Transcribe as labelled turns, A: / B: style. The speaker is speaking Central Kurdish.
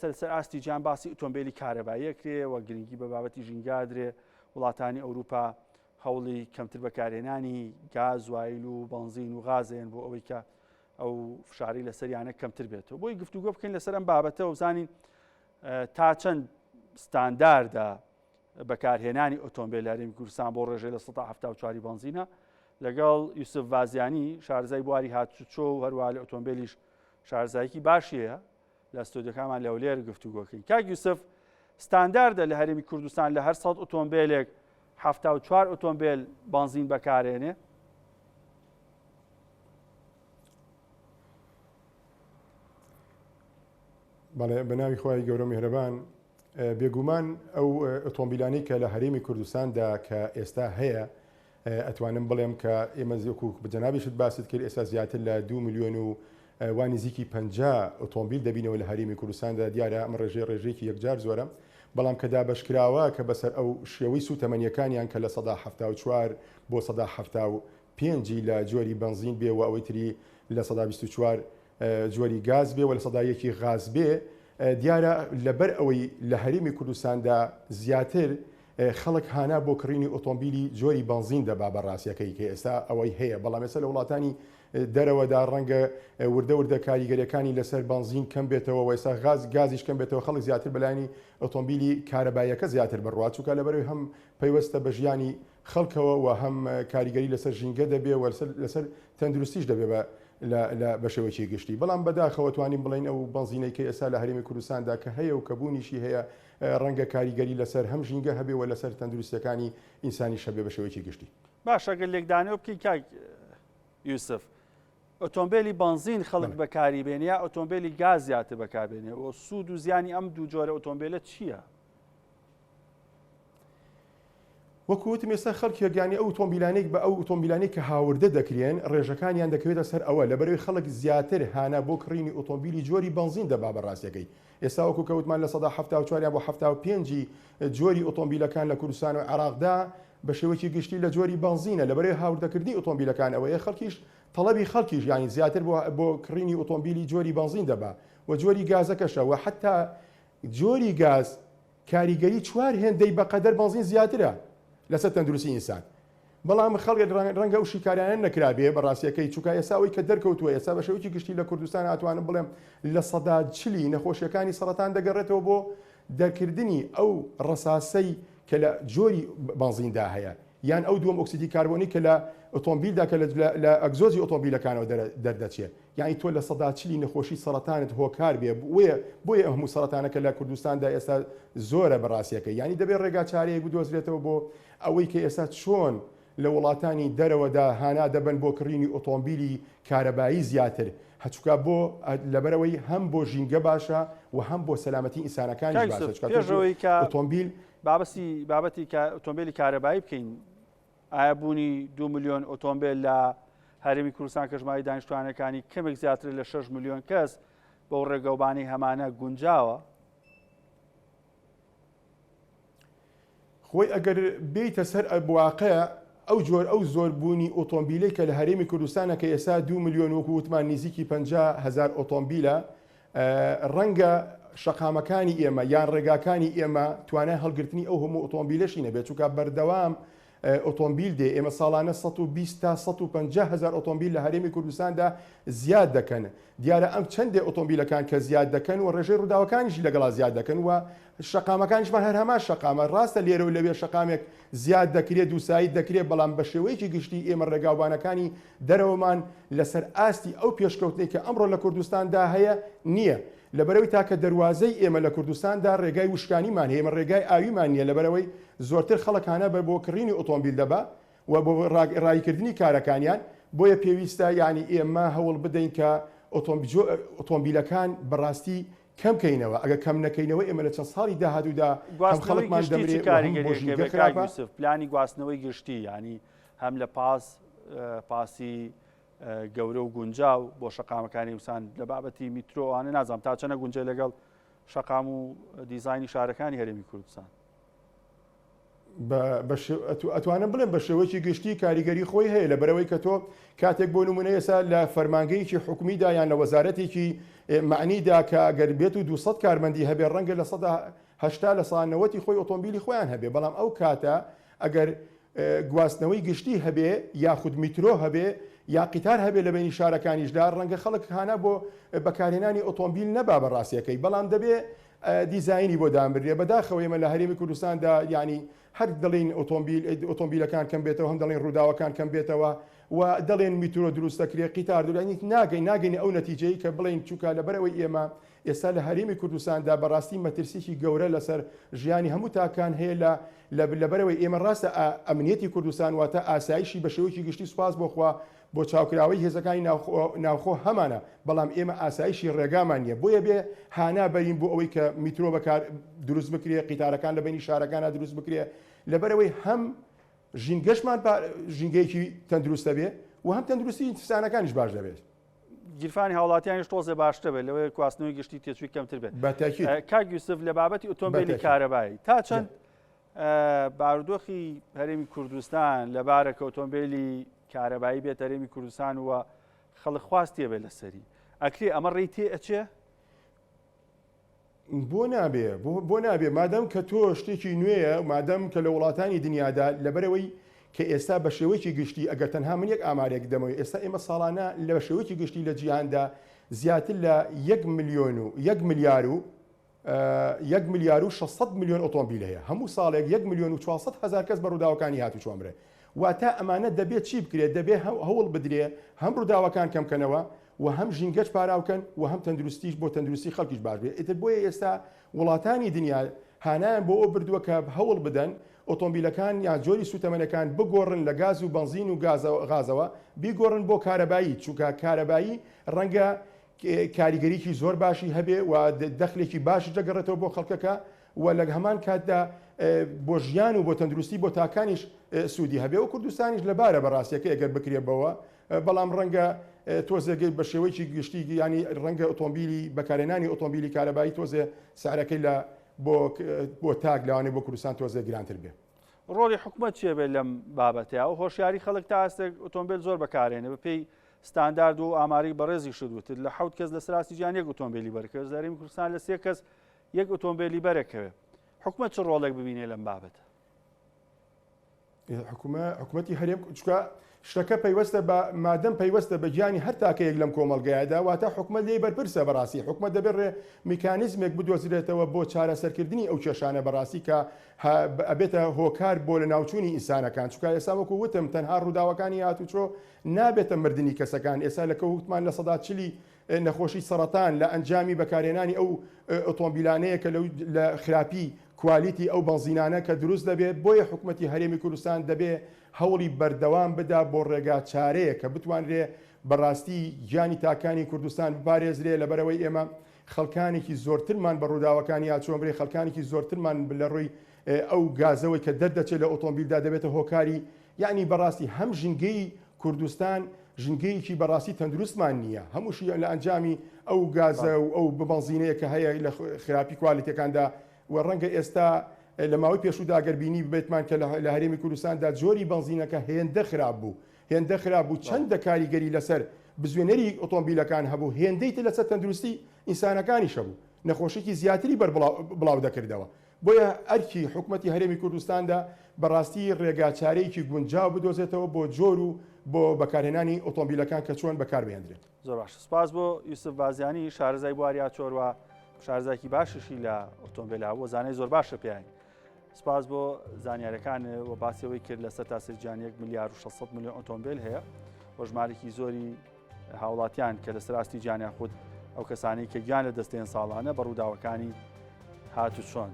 A: ئێستا لەسەر ئاستی گیان باسی ئۆتۆمبیلی کارەباییەکرێ و گرنگی بە بابەتی ژینگادرێ وڵاتانی ئەوروپا هەوڵی کەمتر بەکارهێنانی گاز وایل و بنزین و غازێن بۆ ئەوەی کە ئەو فشاری لەسەریانە کەمتر بێتەوە. بۆی گفتوگۆ بکەین لەسەر ئەم بابەتە و بزانین تا چەند ستانداردا بەکارهێنانی ئۆتۆمبیل لە هەرێمی کوردستان بۆ ڕێژەی لە ١٧٤ بنزینە لەگەڵ یوسف ڤازیانی شارەزای بواری هاتوچۆ و هەروە لە ئۆتۆمبیلیش شارەزایەکی باشی هەیە لە ستۆدیۆکانمان لەولێر گفتوگۆکەین. کاک یوسف ستانداردە لە هەرێمی کوردستان لە هەر 100 ئۆتۆمبیلێک 74 ئۆتۆمبیل بنزین بەکارهێنێ.
B: بەڵێ بەناوی خۆی گەورە میهرەبان بێگومان ئەو ئۆتۆمبیلانی کە لە هەرێمی کوردستاندا کە ئێستا هەیە ئەتوانم بڵێم کە ئێمە زیۆکو بەجەنابیشت باست کرد ئێستا زیاتر لە 2 ملیۆن و وانزیکی 50 ئۆتۆمبیل دەبینەوە لە هەرێمی کوردستاندا دیارە ئەمە ڕێژەیەکی یەکجار زۆرە بەڵام کە دابەشکراوە کە بەسەر ئەو شێوەی سوتەمەنیەکانیان کە لە 174 بۆ 175 لە جۆری بنزین بێ و ئەوەی تری لە 124 جۆری گاز بێ و لە 100 غاز بێ دیارە لەبەر ئەوەی لە هەرێمی کوردستاندا زیاتر خەڵک هانا بۆ کڕینی ئۆتۆمبیلی جۆری بنزین دەبا بەڕاستیەکەی کە ئێستا ئەوەی هەیە بەڵام ئێستا لە وڵاتانی دەرەوەدا ڕەنگە وردە کاریگەریەکانی لەسەر بنزین کەم بێتەوە و ئێستا گازیش کەم بێتەوە خەڵک زیاتر بەلایانی ئۆتۆمبیلی کارەباییەکە زیاتر بڕوا چووکە لەبەرەوەی هەم پەیوەستە بە ژیانی خەڵکەوە و هەم کاریگەری لەسەر ژینگە دەبێ و لەسەر تەندروستیش دەبێ بە شێوەیەکی گشتی بەڵام بەداخەوە توانین بڵین ئەو بنزینەی کە ئێستا لە هەرێمی کوردستاندا کە هەیە و کەبوونیشی هەیە ڕەنگە کاریگەری لەسەر هەم ژینگە هەبێ و لەسەر تەندروستیەکانی ئینسانی شەبێ بە شێوەیەکی گشتی.
A: باش ئەگەر لێکدانەوە بکەین کاک یوسف ئۆتۆمبیلی بنزین خەڵک بەکاری بێنێ یا ئۆتۆمبیلی گاز زیاتر بەکاربێنێ و سوود و زیانی ئەم دوو جۆرە ئۆتۆمبیلە چییە؟
B: وەکووتم ئێستا خەڵک یەکیانی ئەو ئۆتۆمبیلانێک بە ئەو ئۆتۆمبیلانەی کە هاوردە دەکرێن ڕێژەکانیان دەکەوێتە سەر ئەوە لەبەرەوەی خەڵک زیاتر هانا بۆ کڕینی ئۆتۆمبیلی جۆری بنزین دەبا بەڕاستیەکەی. ئێستا وەکو کەوتمان لە 174 بۆ 75 جۆری ئۆتۆمبیلەکان لە کوردستان و عێراقدا بە شێوەیەکی گشتی لە جۆری بنزینە لەبەرەوەی هاوردەکردنی ئۆتۆمبیلەکان ئەوەیە خەڵکیش تەڵەبی خەڵکیش یانی زیاتر بۆ کڕینی ئۆتۆمبیلی جۆری بنزین دەبا و جۆری گازەکەشە و حتا جۆری گاز کاریگەری 4 هێندەی بەقەدەر بنزین زیاترە لەسەر تەندروستی ئینسان بەڵام خەڵک ڕەنگە ئەو شیکاریانە نەکرابێ بەڕاستیەکەی چووکە ئێساوەی کە دەرکەوتووە ئێستا بە شێوەیەکی گشتی لە کوردستان ئاتوانم بڵێم لە 140 نەخۆشیەکانی سەرەتان دەگەڕێتەوە بۆ دەرکردنی ئەو ڕەساسەی کە لە جۆری بنزیندا هەیە یان ئەو دووەم ئۆکسیدی کاربۆنی کە لە ئۆتۆمبیلدا کە لە ئەگزۆزی ئۆتۆمبیلەکانەوە دەردەچێت یانی تۆ لە 140 نەخۆشی سەرەتانت هۆکار بێ بۆیە هەموو سەرەتانەکە لە کوردستاندا ئێستا زۆرە بەڕاستیەکە یانی دەبێت ڕێگا چارەیەک بدۆزرێتەوە بۆ ئەوەی کە ئێستا چۆن لە وڵاتانی دەرەوەدا هانا دەبن بۆ کڕینی ئۆتۆمبیلی کارەبایی زیاتر هەچووکە بۆ لەبەرەوەی هەم بۆ ژینگە باشە و هەم بۆ سەلامەتی ئینسانەکانی باشە ئۆتۆمبیل
A: بابەتی ئۆتۆمبیلی کارەبایی بکەین ئایا بوونی 2 ملیۆن ئۆتۆمبیل لە هەرێمی کوردستان کە ژماری دانیشتوانەکانی کەمێک زیاتر لە 6 ملیۆن کەس بەو ڕێگەوبانەی هەمانە گونجاوە؟
B: خۆی ئەگەر بیتە سەر بواقع ئەو زۆربوونی ئۆتۆمبیلەی کە لە هەرێمی کوردستانە کە ئێستا 2 ملیۆن وەکو وتمان نزیکی 50,000 ئۆتۆمبیلە ڕەنگە شەقامەکانی ئێمە یان ڕێگاکانی ئێمە توانای هەڵگرتنی ئەو هەموو ئۆتۆمبیلەشی نەبێت چونکە بەردەوام ئۆتۆمبیل دێ ئێمە ساڵانە 120 تا 150,000 ئۆتۆمبیل لە هەرێمی کوردستاندا زیاد دەکەن دیارە ئەم چەندێ ئۆتۆمبیلەکان کە زیاد دەکەن و ڕێژەی ڕووداوەکانیشی لەگەڵا زیاد دەکەن و شەقامەکانیشمان هەر هەمان شەقامە ڕاستە لێرە و لەوێ شەقامێک زیاد دەکرێت دووسایی دەکرێت بەڵام بە شێوەیەکی گشتی ئێمە ڕێگاوبانەکانی دەرەوەمان لەسەر ئاستی ئەو پێشکەوتنەی کە ئەمڕۆ لە کوردستاندا هەیە نییە لەبەرەوەی تاکە دەواازەی ئێمە لە کوردستاندا ڕێگای وشکانیمان هەیە ڕێگای ئاویمان نییە لەبەرەوەی زۆرتر خەڵکانە بە بۆ کڕینی ئۆتۆمبیل دەبا و بۆ ڕایکردنی کارەکانیان بۆیە پێویستە ینی ئێمە هەوڵ بدەین کە ئۆتۆمبیلەکان بەڕاستی کەم کەینەوە ئەگە کەم نەکەینەوە ئێمە لە چەند ساڵی داهاتوودا خەڵکمان
A: دەمرێت پلانی گواستنەوەی گشتی ینی هەم لە پاسی گەورە و گونجاو بۆ شەقامەکانی وسان لە بابەتی میترۆوانە نازانم تا چەنە گونجای لەگەڵ شەقام و دیزایانی شارەکانی هەرێمی کوردستان
B: ئەتوانم بڵێم بە شێوەیەکی گشتی کاریگەری خۆی هەیە لە بەرەوەی کە تۆ کاتێک بۆ نمونە ئێستا لە فەرمانگەیەکی حکومیدا یان لە وەزارەتێکی معنیدا کە ئەگەر بێت و 200 کارمەندی هەبێ ڕەنگە لە 180 لە سانەوەتی خۆی ئۆتۆمبیلی خۆیان هەبێ، بەڵام ئەو کاتە ئەگەر گواستنەوەی گشتی هەبێ یاخود میترۆ هەبێ یا قیتار هەبێ لە بینی شارەکانیشدا ڕەنگە خەڵک هانا بۆ بەکارهێنانی ئۆتۆمبیل نەبا بەڕاستیەکەی، بەڵام دەبێ دیزایانی بۆ دامبرێ. بەداخەوە ئێمە لە هەرێمی کوردستاندا ینی هەر دەڵێن ئۆتۆمبیلەکان کەم بێتەوە، هەم دەڵێن ڕووداوەکان کەم بێتەوە و دەڵێن میترۆ دروستەکرێ قیتار دوانی ناگەینی ئەو نەتیجەی کە بڵێن چووکە لەبەرەوەی ئێمە ئێستا لە هەرێمی کوردستاندا بەڕاستی مەترسیی گەورە لەسەر ژیانی هەموو تاکان هەیە لەبەرەوەی ئێمە ڕاستە ئەمنیەتی کوردستان واتە ئاسایشی بە شێوەیەکی گشتی سوپاس بۆخوا بۆ چاوکراوەی هێزەکانی ناوخۆ هەمانە، بەڵام ئێمە ئاسایشی ڕێگامان نییە، بۆیە بێ هانا بەرین بۆ ئەوەی کە میترۆ بەکار دروست بکرێ، قیتارەکان لە بینی شارەکانە دروست بکرێ، لەبەرەوەی هەم ژینگەشمان ژینگەیەکی تەندروستە بێ و هەم تەندروستی ئینسانەکانیش باش دەبێت.
A: گیرفانی هاوڵاتیانیش تۆزێ باشتر بێت لەوەی گواستنەوەی گشتی تێچووی کەمتر بێت. کاک یوسف لە بابەتی ئۆتۆمبیلی کارەبایی تا چەند بارودۆخی هەرێمی کوردستان لەبارەکە ئۆتۆمبیلی کارەبایی بێت هەرێمی کوردستان و خەڵک خواستیە بێت لەسەری ئەکرێ ئەمە ڕێی تێ ئەچێ؟
B: بۆ نابێ مادەم کە تۆ شتێکی نوێیە مادەم کە لە وڵاتانی دنیادا لەبەرەوەی کە ئێستا بە شێوەیەکی گشتی ئەگەر تەنها من یەک ئامارێک دەمەوەی ئێستا ئێمە ساڵانە لە شێوەیەکی گشتی لە جیهاندا زیاتر لە 1 ملیار و 600 میلیۆن ئۆتۆمبیل هەیە، هەموو ساڵێک 1 ملیۆن و 400 هزار کەس بە ڕووداوەکانی هاتوچۆمرێ، واتە ئەمانە دەبێت چی بکرێت؟ دەبێت هەوڵ بدرێ هەم ڕووداوەکان کەمکەنەوە و هەم ژینگەش پاراوکەن و هەم تەندروستیش بۆ تەندروستی خەڵکیش باش بێت. ئیتر بۆیە ئێستا وڵاتانی دنیا هانایان بۆ ئەو بردووە کە هەوڵ بدەن ئۆتۆمبیلەکان یان جۆری سوتەمەنەکان بگۆڕن لە گاز و بنزین و غازەوە بیگۆڕن بۆ کارەبایی، چونکە کارەبایی ڕەنگە کاریگەریکی زۆر باشی هەبێ و دەخلێکی باشی دەگەڕێتەوە بۆ خەڵکەکە و لە هەمان کاتدا بۆ ژیان و بۆ تەندروستی بۆ تاکانیش سوودی هەبێ و کوردستانیش لەبارە بەڕاستیەکە ئەگەر بکرێ بەوە، بەڵام ڕەنگە تۆزێگەی بە شێوەیەکی گشتی ینی ڕەنگە ئۆتۆمبیلی بەکارهێنانی ئۆتۆمبیلی کارەبایی تۆزێ سعرەکەی لە بۆ تاک لەوانێ بۆ کوردستان تۆزێ گرانتر بێ.
A: ڕۆڵی حکوومەت چیە بێت لەم بابەتەیە و هۆشیاری خەڵک تا ئەستێک ئۆتۆمبیل زۆر بەکارێنێ بەپێی ستاندارد و ئاماری بەڕێزی شدوتر لە 7 کەس لە سەراستی جیان یەک ئۆتۆمبیلی بەرکەوێت هەرێمی کوردستان لە 3 کەس یەک ئۆتۆمبیلی بەرەکەوێت. حکوومەت چ ڕۆڵێک ببینێ لەم بابەتە؟
B: حکوومەتی هەرێم چکە شتەکە پەیوەستە بە مادەم پەیوەستە بە گیانی هەر تاکەیەک لەم کۆمەڵگایەدا واتە حکوومەت لێ بەرپرسە بەڕاستی حکوومەت دەبێت میکانیزمێک بدۆزرێتەوە بۆ چارەسەرکردنی ئەو کێشانە بەڕاستی کە ئەبێتە هۆکار بۆ لە ناوچوونی ئینسانەکان، چونکە ئێستا وەکو وتم تەنها ڕووداوەکانی هاتوچۆ نابێتە مردنی کەسەکان، ئێستا لە کەوتمان لە 140 نەخۆشی سەرەتان لە ئەنجامی بەکارهێنانی ئەو ئۆتۆمبیلانەیە کە لە خراپی کوالیتی ئەو بنزینانە کە دروست دەبێت. بۆیە حکوومەتی هەرێمی کوردستان دەبێت هەوڵی بەردەوام بدا بۆ ڕێگا چارەیە کە بتوانرێ بەڕاستی گیانی تاکانی کوردستان بپارێزرێ، لەبەرەوەی ئێمە خەڵکانێکی زۆرترمان بە ڕووداوەکانی هاتوچۆمرێ، خەڵکانێکی زۆرترمان لە ڕووی ئەو گازەوەی کە دەردەچێت لە ئۆتۆمبیلدا دەبێتە هۆکاری، یعنی بەڕاستی هەم ژینگەی کوردستان ژینگەیەکی بەڕاستی تەندروستمان نییە، هەمووشی لە ئەنجامی ئەو گازە و ئەو بنزینەیە کە هەیە لە خراپی کوالیتەکاندا و ڕەنگە ئێستا لە ماوەی پێشوودا گەربینی بێتمان کە لە هەرێمی کوردستاندا جۆری بنزینەکە هێندە خراپ بوو چەندە کاریگەری لەسەر بزوێنەری ئۆتۆمبیلەکان هەبوو، هێندەی لەسەر تەندروستی ئینسانەکانیش هەبوو، نەخۆشیی زیاتری بەڵاو دەکردەوە. بۆیە ئەرکی حکوومەتی هەرێمی کوردستاندا بەڕاستی ڕێگاچارەیەکی گونجاو بدۆزێتەوە بۆ جۆر و بۆ بەکارهێنانی ئۆتۆمبیلەکان کە چۆن بەکاربهێنرێت.
A: زۆر باش. سپاس بۆ یوسف بازیانی شارەزای بواریا چۆروا، شارەزایکی باششی لە ئۆتۆمبیلە بۆ زانای زۆر باشە پێیان. سپاس بۆ زانیارەکان و باسیەوەی کرد لە سەرتاسر جیهان 1 ملیار و 600 میلیۆن ئۆتۆمبیل هەیە بۆ ژمارەی زۆری هاوڵاتیان کە لە سەراستی جیهانیان خودت ئەو کەسانی کە گیان لە دەستێن ساڵانە بە ڕووداوەکانی هاتوچۆن